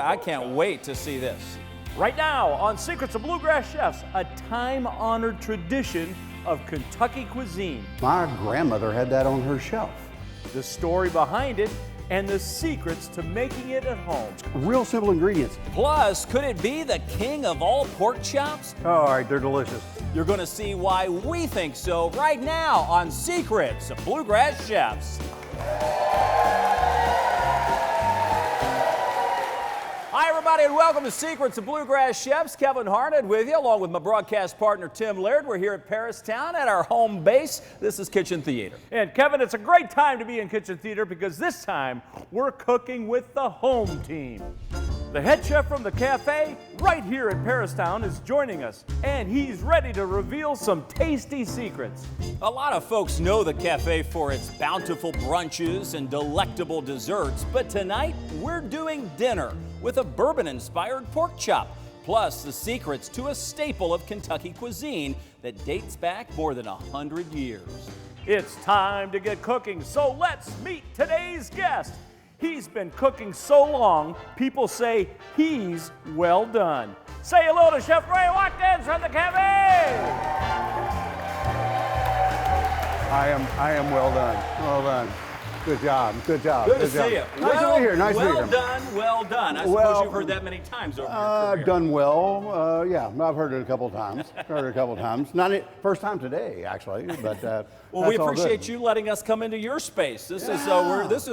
I can't wait to see this. Right now on Secrets of Bluegrass Chefs, a time-honored tradition of Kentucky cuisine. My grandmother had that on her shelf. The story behind it and the secrets to making it at home. Real simple ingredients. Plus, could it be the king of all pork chops? All right, they're delicious. You're going to see why we think so right now on Secrets of Bluegrass Chefs. Hi, everybody, and welcome to Secrets of Bluegrass Chefs. Kevin Harned with you, along with my broadcast partner, Tim Laird. We're here at Paristown at our home base. This is Kitchen Theater. And Kevin, it's a great time to be in Kitchen Theater because this time we're cooking with the home team. The head chef from the cafe right here at Paristown is joining us, and he's ready to reveal some tasty secrets. A lot of folks know the cafe for its bountiful brunches and delectable desserts, but tonight we're doing dinner with a bourbon-inspired pork chop, plus the secrets to a staple of Kentucky cuisine that dates back more than 100 years. It's time to get cooking, so let's meet today's guest. He's been cooking so long, people say he's well done. Say hello to Chef Ray Watkins from the cafe. I am well done. Well done. Good job. Good job. Good to see you. Nice to be here. Nice to be here. Well done, well done. I suppose you've heard that many times over your career. Done well. Yeah, I've heard it a couple of times. Not first time today, actually, but well, we appreciate you letting us come into your space. This is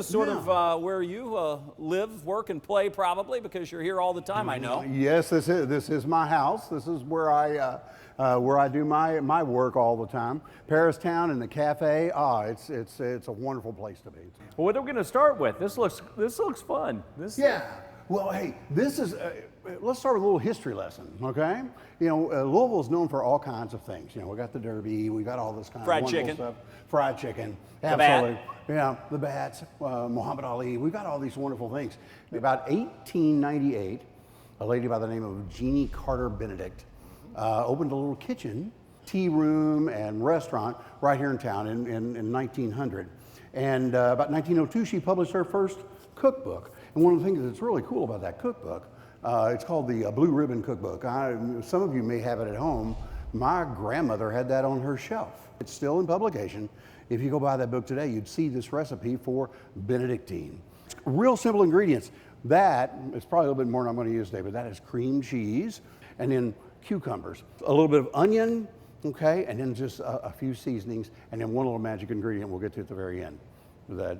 sort of where you live, work, and play, probably, because you're here all the time. I know. Yes, this is my house. This is where I do my work all the time. Paristown and the cafe. It's a wonderful place to be. Well, what are we going to start with? This looks fun. Yeah. Well, hey, this is. Let's start with a little history lesson, okay? You know, Louisville is known for all kinds of things. You know, we got the Derby, we got all this kind of wonderful stuff. Fried chicken, absolutely. Yeah, the bats, Muhammad Ali. We've got all these wonderful things. About 1898, a lady by the name of Jeannie Carter Benedict opened a little kitchen, tea room, and restaurant right here in town in 1900. And about 1902, she published her first cookbook. And one of the things that's really cool about that cookbook, it's called the Blue Ribbon Cookbook. Some of you may have it at home. My grandmother had that on her shelf. It's still in publication. If you go buy that book today, you'd see this recipe for Benedictine. Real simple ingredients. That is probably a little bit more than I'm going to use today, but that is cream cheese and then cucumbers, a little bit of onion, okay, and then just a few seasonings, and then one little magic ingredient we'll get to at the very end. That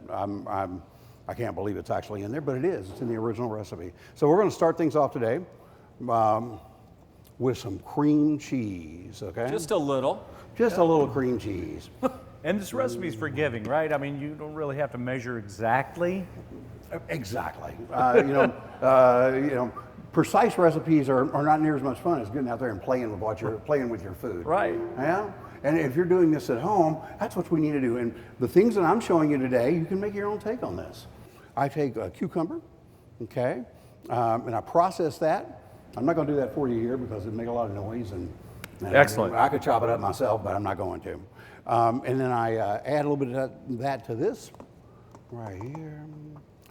I can't believe it's actually in there, but it is. It's in the original recipe. So we're going to start things off today with some cream cheese, okay? Just a little. Just a little cream cheese. And this recipe is forgiving, right? I mean, you don't really have to measure exactly. Exactly. Precise recipes are not near as much fun as getting out there and playing with your food. Right. Yeah. And if you're doing this at home, that's what we need to do. And the things that I'm showing you today, you can make your own take on this. I take a cucumber, okay, and I process that. I'm not going to do that for you here because it'd make a lot of noise. And excellent. I could chop it up myself, but I'm not going to. And then I add a little bit of that to this right here.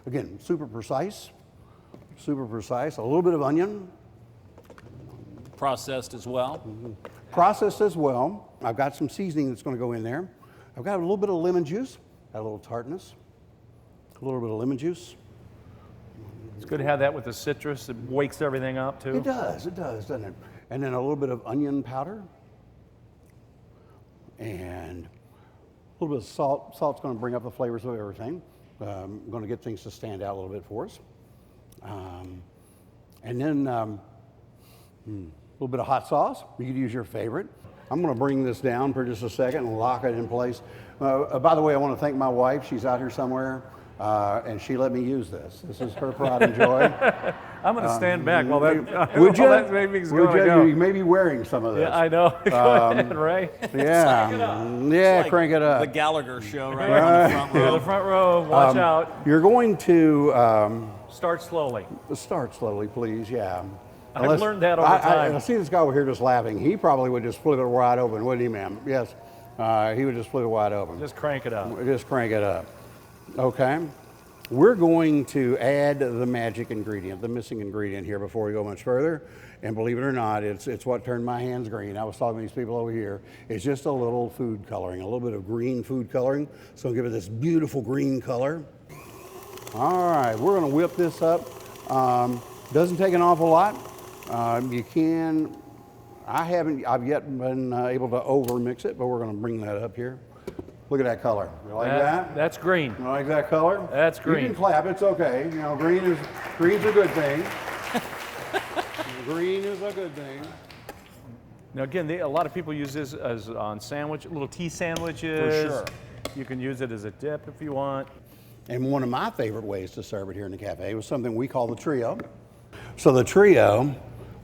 Again, super precise. A little bit of onion. Processed as well. Mm-hmm. Processed as well. I've got some seasoning that's going to go in there. I've got a little bit of lemon juice, got a little tartness, a little bit of lemon juice. It's good to have that with the citrus. It wakes everything up too. It does, doesn't it? And then a little bit of onion powder and a little bit of salt. Salt's going to bring up the flavors of everything. I'm going to get things to stand out a little bit for us. And then a little bit of hot sauce. You could use your favorite. I'm going to bring this down for just a second and lock it in place. By the way, I want to thank my wife. She's out here somewhere, and she let me use this. This is her pride and joy. I'm going to stand back while that baby's going to go. You may be wearing some of this. Yeah, I know. Go ahead, Ray. Yeah, crank it up. The Gallagher show right on the front row. Yeah, the front row. Watch out. You're going to... Start slowly. Start slowly, please, yeah. I've learned that over time. I see this guy over here just laughing. He probably would just flip it wide open, wouldn't he, ma'am? Yes. He would just flip it wide open. Just crank it up. Just crank it up. Okay. we're going to add the magic ingredient, the missing ingredient here before we go much further. And believe it or not, it's what turned my hands green. I was talking to these people over here. It's just a little food coloring, a little bit of green food coloring. So give it this beautiful green color. All right, we're gonna whip this up. Doesn't take an awful lot. I've yet been able to over mix it, but we're gonna bring that up here. Look at that color. You like that? That's green. You like that color? That's green. You can clap, it's okay. You know, green's a good thing. Green is a good thing. Now again, a lot of people use this as on little tea sandwiches. For sure. You can use it as a dip if you want. And one of my favorite ways to serve it here in the cafe was something we call the trio. So the trio,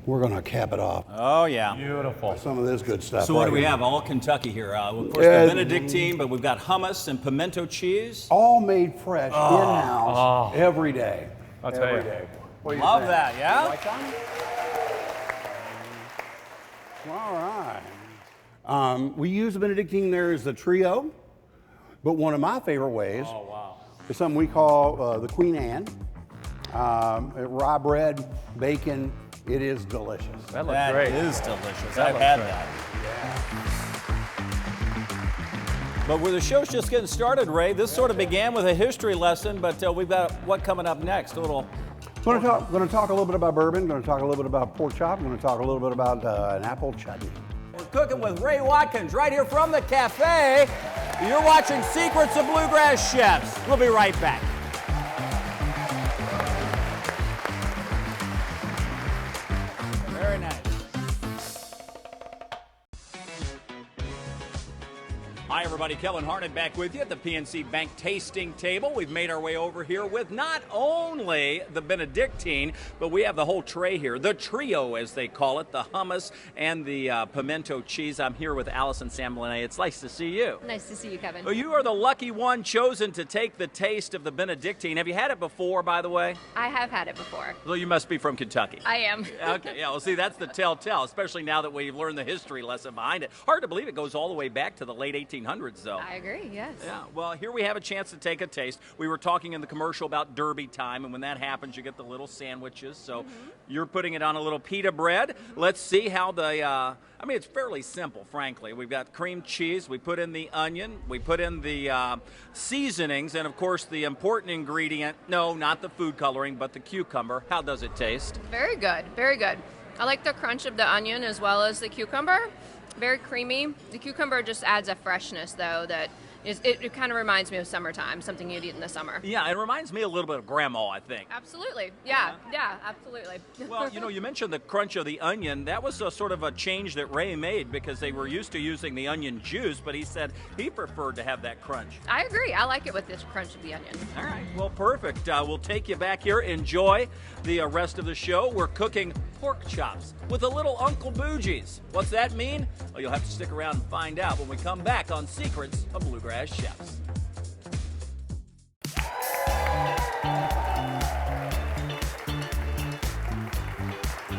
we're gonna cap it off. Oh yeah. Beautiful. Some of this good stuff. So what right do we here. have? All Kentucky here. Of course, the Benedictine, but we've got hummus and pimento cheese. All made fresh, in-house, every day. I'll tell you. Every day. What do you Love think? that, yeah? You like that? All right. We use the Benedictine there as the trio, but one of my favorite ways is something we call the Queen Anne. Rye bread, bacon, it is delicious. That looks great. That is delicious. That I've looks had great. that. But the show's just getting started, Ray. This sort of began with a history lesson, but we've got what coming up next? A little. Going to talk a little bit about bourbon, going to talk a little bit about pork chop, going to talk a little bit about an apple chutney. We're cooking with Ray Watkins right here from the cafe. You're watching Secrets of Bluegrass Chefs. We'll be right back. Very nice. Hi everybody, Kellen Harned back with you at the PNC Bank tasting table. We've made our way over here with not only the Benedictine, but we have the whole tray here, the trio as they call it, the hummus and the pimento cheese. I'm here with Allison Samblene. It's nice to see you. Nice to see you, Kevin. Well, you are the lucky one chosen to take the taste of the Benedictine. Have you had it before, by the way? I have had it before. Well, you must be from Kentucky. I am. Okay, yeah, well, see, that's the telltale, especially now that we've learned the history lesson behind it. Hard to believe it goes all the way back to the late 1800s, though. I agree, yes. Yeah, well, here we have a chance to take a taste. We were talking in the commercial about Derby time, and when that happens, you get the little sandwiches. So you're putting it on a little pita bread. Let's see how I mean, it's fairly simple, frankly. We've got cream cheese. We put in the onion. We put in the seasonings, and, of course, the important ingredient, no, not the food coloring, but the cucumber. How does it taste? Very good, very good. I like the crunch of the onion as well as the cucumber. Very creamy. The cucumber just adds a freshness, though, that it kind of reminds me of summertime, something you'd eat in the summer. Yeah, it reminds me a little bit of Grandma, I think. Absolutely. Yeah, absolutely. Well, you know, you mentioned the crunch of the onion. That was a sort of a change that Ray made because they were used to using the onion juice, but he said he preferred to have that crunch. I agree. I like it with this crunch of the onion. All right, well, perfect. We'll take you back here. Enjoy the rest of the show. We're cooking pork chops with a little Uncle Boogie's. What's that mean? Well, you'll have to stick around and find out when we come back on Secrets of Bluegrass Chefs.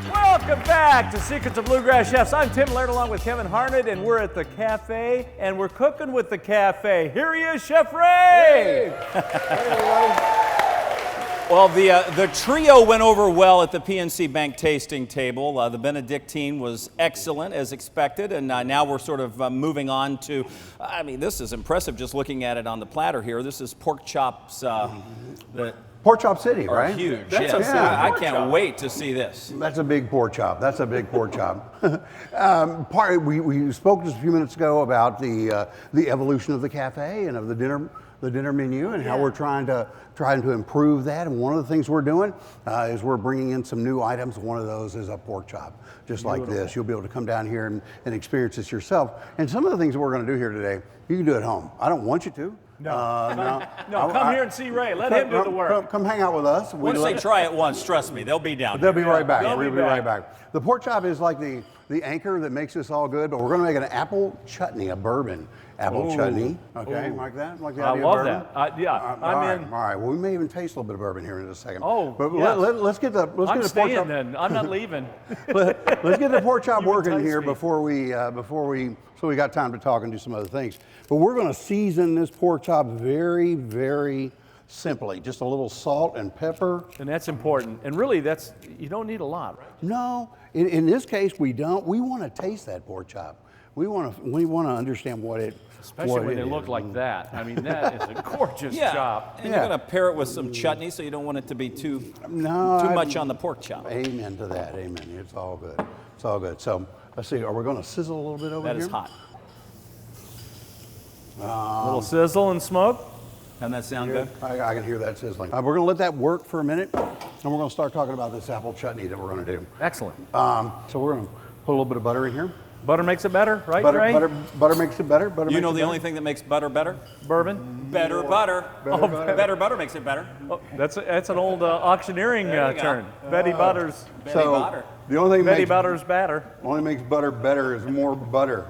Welcome back to Secrets of Bluegrass Chefs. I'm Tim Laird along with Kevin Harned, and we're at the cafe, and we're cooking with the cafe. Here he is, Chef Ray! Well, the trio went over well at the PNC Bank tasting table. The Benedictine was excellent as expected, and now we're sort of moving on to, I mean, this is impressive just looking at it on the platter here. This is pork chops that Pork chop city, are right? huge. That's Yes. a I can't wait to see this. That's a big pork chop. That's a big pork chop. We spoke just a few minutes ago about the evolution of the cafe and of the dinner menu and how we're trying to improve that. And one of the things we're doing is we're bringing in some new items. One of those is a pork chop, just like this. You'll be able to come down here and experience this yourself. And some of the things that we're going to do here today, you can do at home. I don't want you to. No, come here and see Ray. Let him do the work. Come hang out with us. Once they try it once, trust me, they'll be down. They'll be right back. They'll We'll be be right back. The pork chop is like the anchor that makes this all good, but we're going to make an apple chutney, a bourbon apple chutney. Okay, like that? Like the I idea of love bourbon? that. Yeah, I'm in. All right. Well, we may even taste a little bit of bourbon here in just a second. Oh, but yes. let's get the I'm pork chop. staying then. I'm not leaving. Let's get the pork chop You working entice here me. before we so we got time to talk and do some other things. But we're going to season this pork chop very, very simply. Just a little salt and pepper. And that's important. And really, you don't need a lot, right? No, in this case, we don't. We want to taste that pork chop. We want to understand what it. Especially when they look like that. I mean, that is a gorgeous chop. And you're going to pair it with some chutney, so you don't want it to be too much on the pork chop. Amen to that. Amen. It's all good. It's all good. So let's see. Are we going to sizzle a little bit over here? That is hot. A little sizzle and smoke. Doesn't that sound good? I can hear that sizzling. We're going to let that work for a minute, and we're going to start talking about this apple chutney that we're going to do. Excellent. So we're going to put a little bit of butter in here. Butter makes it better, right, Butter, Ray? butter makes it better. You know the only thing that makes butter better? Bourbon? Better butter. Better butter makes it better. Oh, that's an old auctioneering term. Betty Butters. Butter. The only thing Betty Butters batter. only makes butter better is more butter,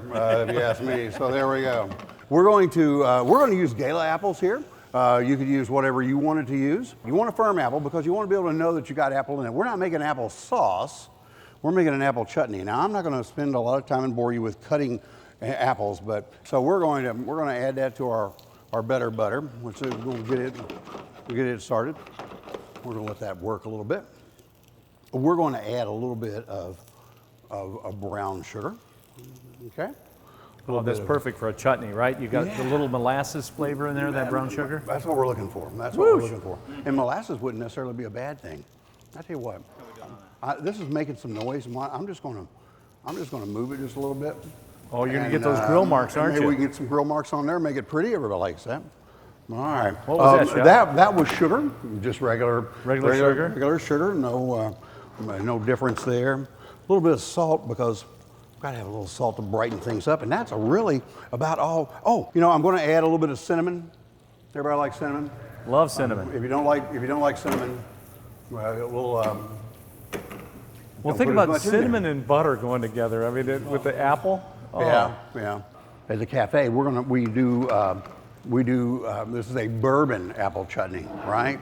if you ask me. So there we go. We're going to use Gala apples here. You could use whatever you wanted to use. You want a firm apple because you want to be able to know that you got apple in it. We're not making apple sauce. We're making an apple chutney. Now, I'm not going to spend a lot of time and bore you with cutting apples, but so we're going to add that to our better butter, which is going to get it started. We're going to let that work a little bit. We're going to add a little bit of brown sugar. Okay. Well, that's perfect for a chutney, right? You got the little molasses flavor in there, that brown sugar. That's what we're looking for. That's what we're looking for. And molasses wouldn't necessarily be a bad thing. I tell you what. This is making some noise. I'm just going to move it just a little bit. Oh, you're going to get those grill marks, aren't you? Maybe we can get some grill marks on there, make it pretty. Everybody likes that. All right. What was that, Chef? That was sugar, just regular sugar. Regular sugar. No difference there. A little bit of salt because we've got to have a little salt to brighten things up, and that's really about all. Oh, I'm going to add a little bit of cinnamon. Everybody like cinnamon? Love cinnamon. If you don't like cinnamon, Well, think about cinnamon and butter going together. I mean, with the apple. Oh. Yeah. At the cafe, we do. This is a bourbon apple chutney, right?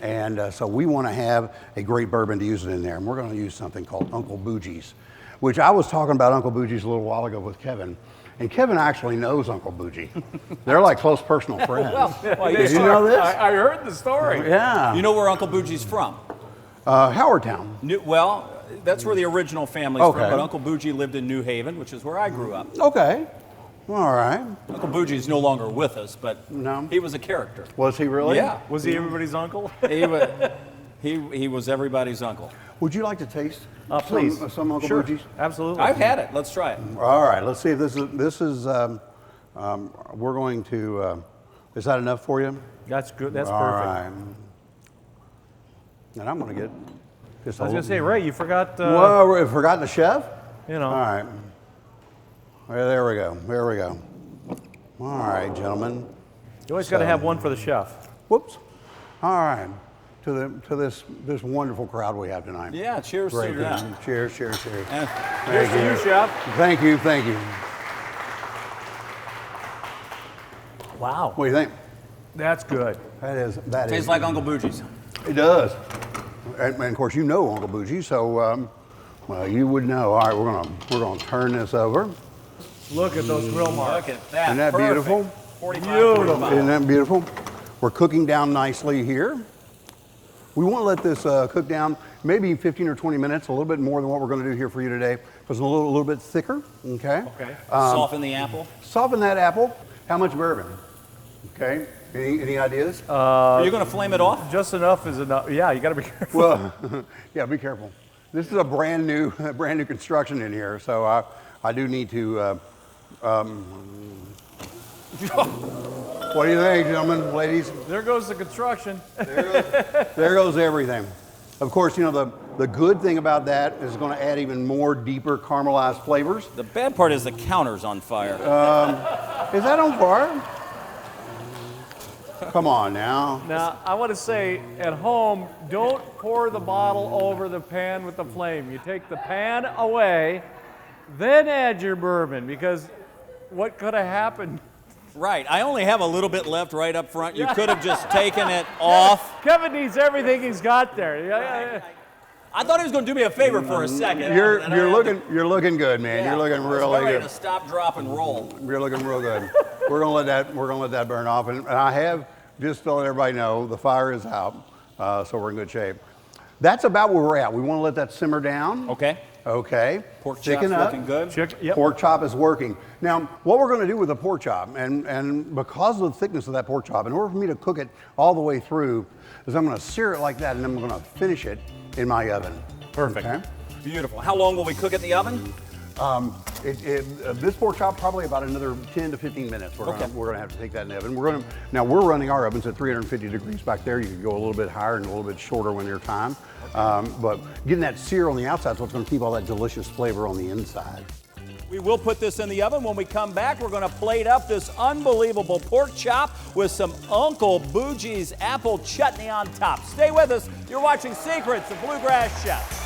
And so we want to have a great bourbon to use it in there, and we're going to use something called Uncle Boogie's, which I was talking about Uncle Boogie's a little while ago with Kevin. And Kevin actually knows Uncle Bougie. They're like close personal friends. Did you know this? I heard the story. Yeah. You know where Uncle Boogie's from? Howardtown. That's where the original family's from, Okay. but Uncle Bougie lived in New Haven, which is where I grew up. Okay. All right. Uncle Boogie's no longer with us, but No. he was a character. Was he really? Yeah. Was he everybody's uncle? He was everybody's uncle. Would you like to taste Please. some Uncle Sure. Boogie's? Absolutely. I've had it. Let's try it. All right. Let's see if this is. We're going to. Is that enough for you? That's good. That's All perfect. right. And I'm going to get. I was going to say, Ray, you forgot. Whoa, we forgot the chef? You know. All right. Well, there we go. All right, gentlemen. You always got to have one for the chef. Whoops. All right. To this wonderful crowd we have tonight. Yeah, cheers Great. to that. Cheers. And Thank To you, chef. Thank you. Wow. What do you think? That's good. That tastes is. like Uncle Boogie's. It does. And of course, you know Uncle Bougie, so well, you would know. All right, we're gonna turn this over. Look at those grill marks. Look at that. Isn't that Perfect. beautiful? 45. Isn't that beautiful? We're cooking down nicely here. We want to let this cook down maybe 15 or 20 minutes, a little bit more than what we're going to do here for you today, because it's a little bit thicker. Okay. Okay. Soften the apple. Soften that apple. How much bourbon? Okay. Any ideas? Are you going to flame it off? Just enough is enough. Yeah, you got to be careful. Well, yeah, be careful. This is a brand new construction in here, so I do need to. What do you think, gentlemen, ladies? There goes the construction. There goes everything. Of course, the good thing about that is going to add even more deeper caramelized flavors. The bad part is the counter's on fire. Is that on fire? Come on now. Now, I want to say, at home, don't pour the bottle over the pan with the flame. You take the pan away, then add your bourbon, because what could have happened? Right. I only have a little bit left right up front. You could have just taken it off. Kevin needs everything he's got there. I thought he was going to do me a favor for a second. You're looking good, man. Yeah, You're looking I was really ready good. to stop, drop, and roll. You're looking real good. We're gonna let that burn off, and I have just to let everybody know, the fire is out, so we're in good shape. That's about where we're at. We want to let that simmer down. Okay. Okay. Pork chop's looking good. Yep. Pork chop is working. Now, what we're going to do with the pork chop, and because of the thickness of that pork chop, in order for me to cook it all the way through, is I'm going to sear it like that, and then I'm going to finish it in my oven. Perfect. Okay? Beautiful. How long will we cook it in the oven? This pork chop probably about another 10 to 15 minutes. We're Okay. gonna have to take that in the oven. Now we're running our ovens at 350 degrees back there. You can go a little bit higher and a little bit shorter when there's time. But getting that sear on the outside is what's going to keep all that delicious flavor on the inside. We will put this in the oven. When we come back, we're going to plate up this unbelievable pork chop with some Uncle Boogie's apple chutney on top. Stay with us. You're watching Secrets of Bluegrass Chefs.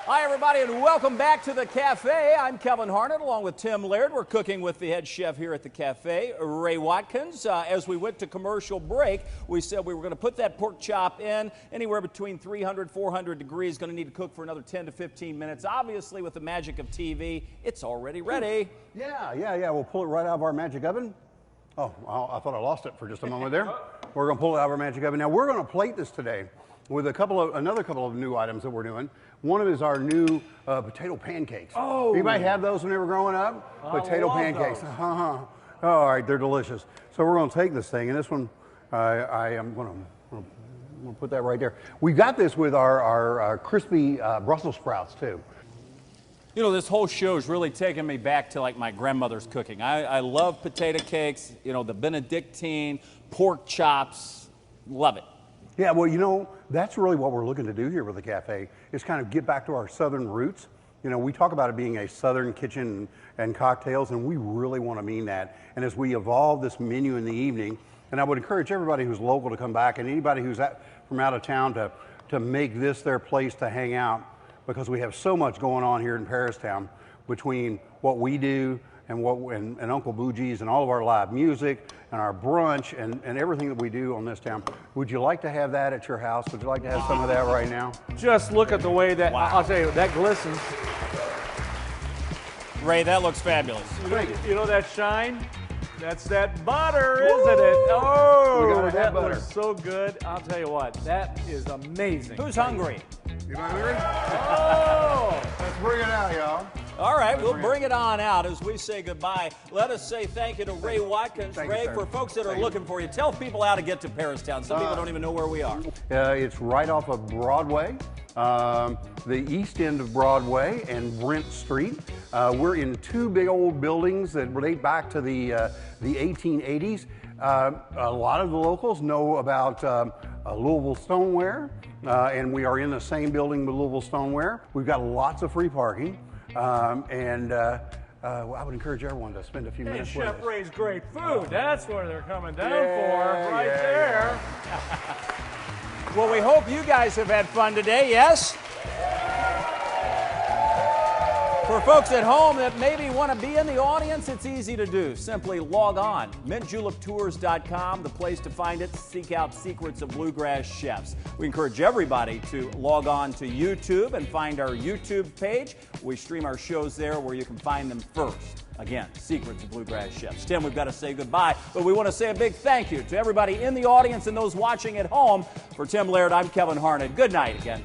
Hi, everybody, and welcome back to the cafe. I'm Kevin Harned, along with Tim Laird. We're cooking with the head chef here at the cafe, Ray Watkins. As we went to commercial break, we said we were going to put that pork chop in anywhere between 300, 400 degrees. Going to need to cook for another 10 to 15 minutes. Obviously, with the magic of TV, it's already ready. Yeah. We'll pull it right out of our magic oven. Oh, I thought I lost it for just a moment there. We're going to pull it out of our magic oven. Now, we're going to plate this today with another couple of new items that we're doing. One of them is our new potato pancakes. Oh! Anybody have those when they were growing up? Potato pancakes. All right, they're delicious. So we're going to take this thing, and this one, I am going to put that right there. We got this with our crispy Brussels sprouts too. You know, this whole show is really taking me back to like my grandmother's cooking. I love potato cakes, you know, the Benedictine, pork chops, love it. Yeah, well, you know, that's really what we're looking to do here with the cafe, is kind of get back to our southern roots. You know, we talk about it being a southern kitchen and cocktails, and we really want to mean that. And as we evolve this menu in the evening, and I would encourage everybody who's local to come back, and anybody who's from out of town to make this their place to hang out, because we have so much going on here in Paristown between what we do and Uncle Boogie's and all of our live music and our brunch and everything that we do on this town. Would you like to have that at your house? Would you like to have some of that right now? Just look at the way that, wow. I'll tell you, that glistens. Ray, that looks fabulous. You know that shine? That's that butter, isn't it? Oh, that looks so good. I'll tell you what, that is amazing. Who's hungry? You hungry? Oh! Let's bring it out, y'all. All right, we'll bring it on out as we say goodbye. Let us say thank you to Ray Watkins. Ray, for folks that are looking for you, tell people how to get to Paristown. Some people don't even know where we are. It's right off of Broadway, the east end of Broadway and Brent Street. We're in two big old buildings that relate back to the 1880s. A lot of the locals know about Louisville Stoneware, and we are in the same building with Louisville Stoneware. We've got lots of free parking. I would encourage everyone to spend a few minutes with us. Chef Ray's great food. That's what they're coming down for, right there. Well, we hope you guys have had fun today, yes? For folks at home that maybe want to be in the audience, it's easy to do. Simply log on. MintJulipTours.com, the place to find it. Seek out Secrets of Bluegrass Chefs. We encourage everybody to log on to YouTube and find our YouTube page. We stream our shows there where you can find them first. Again, Secrets of Bluegrass Chefs. Tim, we've got to say goodbye, but we want to say a big thank you to everybody in the audience and those watching at home. For Tim Laird, I'm Kevin Harned. Good night again.